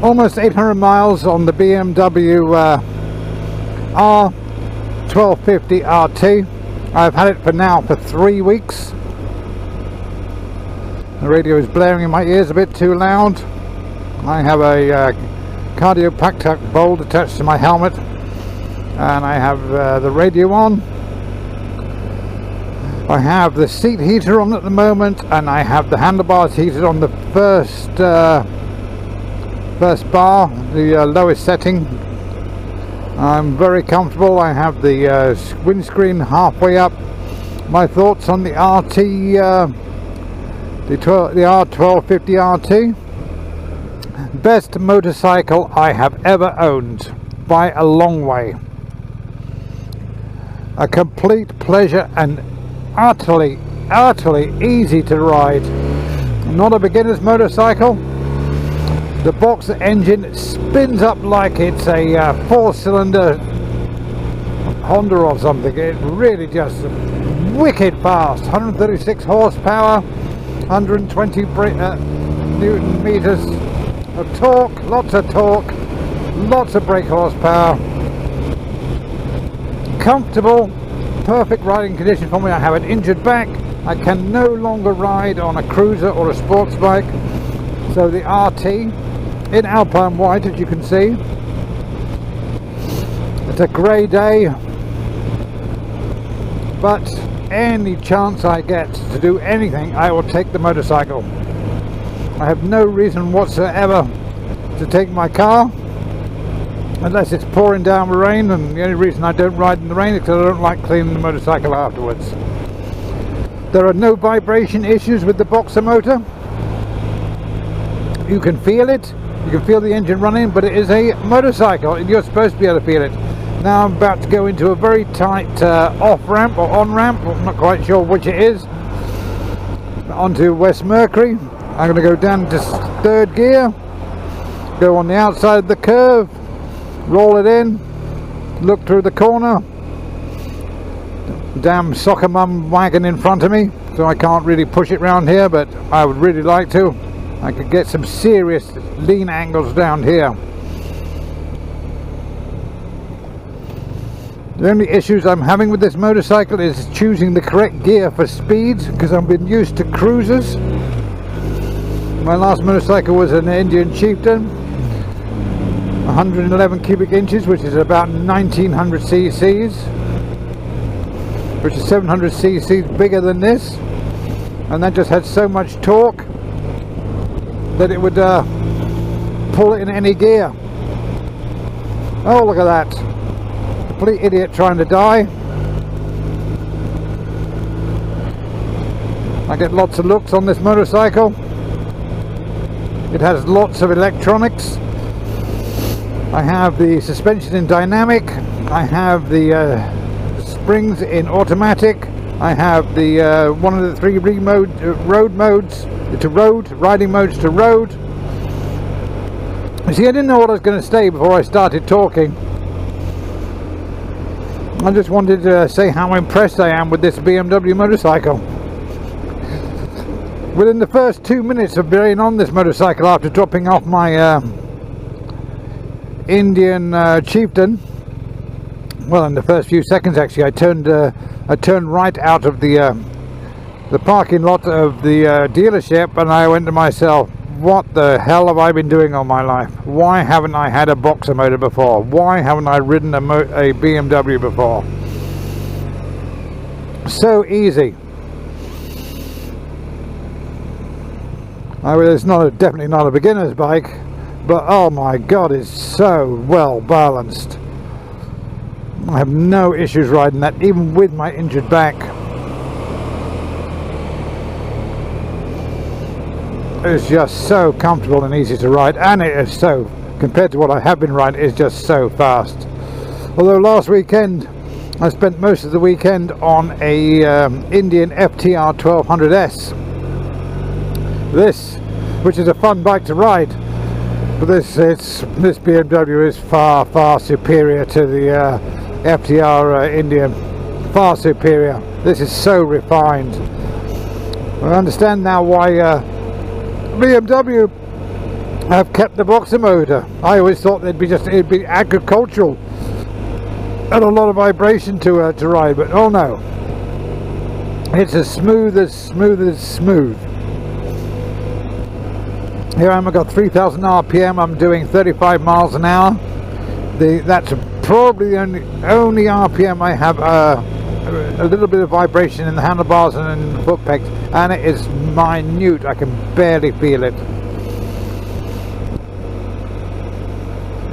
almost 800 miles on the BMW R1250 RT. I've had it for now for 3 weeks. The radio is blaring in my ears a bit too loud. I have a cardio pack bolt attached to my helmet, and I have the radio on. I have the seat heater on at the moment, and I have the handlebars heated on the first bar, the lowest setting. I'm very comfortable. I have the windscreen halfway up. My thoughts on the RT, the R1250 RT. Best motorcycle I have ever owned by a long way. A complete pleasure and utterly easy to ride. Not a beginner's motorcycle. The boxer engine spins up like it's a 4-cylinder Honda or something. It really just wicked fast. 136 horsepower, 120 Newton meters of torque, lots of brake horsepower. Comfortable, perfect riding condition for me. I have an injured back. I can no longer ride on a cruiser or a sports bike. So the RT in Alpine white, as you can see. It's a grey day, but any chance I get to do anything, I will take the motorcycle. I have no reason whatsoever to take my car unless it's pouring down with rain, and the only reason I don't ride in the rain is because I don't like cleaning the motorcycle afterwards. There are no vibration issues with the boxer motor. You can feel it, you can feel the engine running, but it is a motorcycle and you're supposed to be able to feel it. Now I'm about to go into a very tight off ramp or on ramp, I'm not quite sure which it is, onto West Mercury. I'm going to go down to 3rd gear, go on the outside of the curve, roll it in, look through the corner. Damn soccer mum wagon in front of me, so I can't really push it round here, but I would really like to. I could get some serious lean angles down here. The only issues I'm having with this motorcycle is choosing the correct gear for speeds, because I've been used to cruisers. My last motorcycle was an Indian Chieftain, 111 cubic inches, which is about 1900 cc's, which is 700 cc's bigger than this, and that just had so much torque that it would pull it in any gear. Oh, look at that. Complete idiot trying to die. I get lots of looks on this motorcycle. It has lots of electronics. I have the suspension in dynamic. I have the springs in automatic. I have the one of the 3 road modes to road, riding modes to road. You see, I didn't know what I was going to say before I started talking. I just wanted to say how impressed I am with this BMW motorcycle. Within the first 2 minutes of being on this motorcycle after dropping off my Indian Chieftain, well, in the first few seconds actually, I turned right out of the parking lot of the dealership, and I went to myself, what the hell have I been doing all my life? Why haven't I had a boxer motor before? Why haven't I ridden a BMW before? So easy. It's definitely not a beginner's bike, but oh my god, it's so well balanced. I have no issues riding that, even with my injured back. It's just so comfortable and easy to ride, and it is so, compared to what I have been riding, it's just so fast. Although last weekend I spent most of the weekend on a Indian FTR 1200S. This, which is a fun bike to ride, but this BMW is far superior to the FTR Indian. Far superior. This is so refined. I understand now why BMW have kept the boxer motor. I always thought it'd be agricultural and a lot of vibration to ride, but oh no, it's as smooth as smooth. Here I am, I've got 3,000 RPM, I'm doing 35 miles an hour. That's probably the only RPM I have a little bit of vibration in the handlebars and in the foot pegs, and it is minute, I can barely feel it.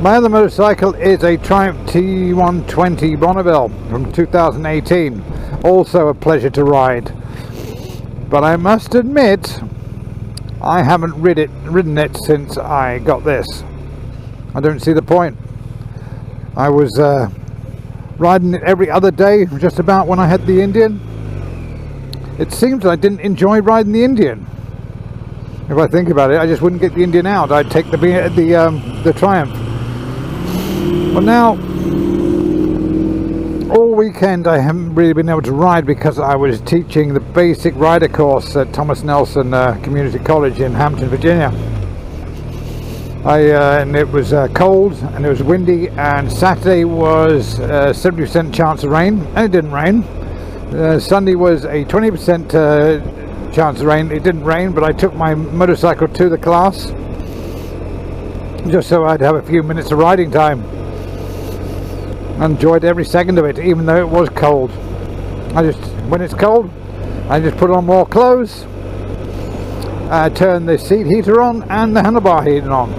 My other motorcycle is a Triumph T120 Bonneville from 2018, also a pleasure to ride, but I must admit I haven't ridden it since I got this. I don't see the point. I was riding it every other day just about when I had the Indian. It seems I didn't enjoy riding the Indian. If I think about it, I just wouldn't get the Indian out. I'd take the Triumph. Well, now all weekend I haven't really been able to ride because I was teaching the basic rider course at Thomas Nelson Community College in Hampton, Virginia. And it was cold and it was windy, and Saturday was 70% chance of rain, and it didn't rain. Sunday was a 20% chance of rain. It didn't rain, but I took my motorcycle to the class just so I'd have a few minutes of riding time. I enjoyed every second of it, even though it was cold. When it's cold, I just put on more clothes, turn the seat heater on and the handlebar heater on,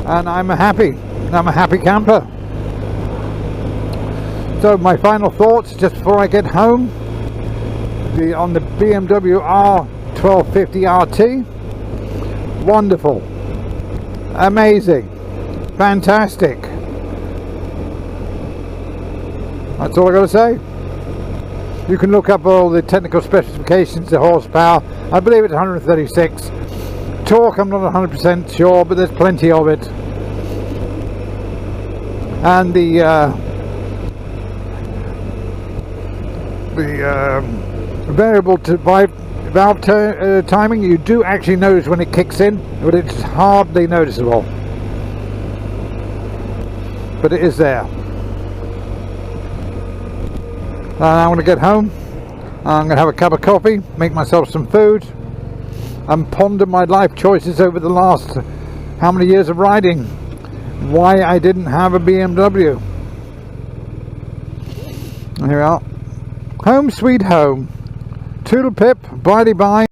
and I'm a happy camper. So my final thoughts just before I get home, on the Bmw R1250 RT, wonderful, amazing, fantastic. That's all I got to say. You can look up all the technical specifications, the horsepower. I believe it's 136. Torque, I'm not 100% sure, but there's plenty of it. And the variable to valve timing, you do actually notice when it kicks in, but it's hardly noticeable. But it is there. I'm going to get home, I'm going to have a cup of coffee, make myself some food, and ponder my life choices over the last how many years of riding, why I didn't have a BMW. Here we are. Home sweet home. Toodle pip, bye bye.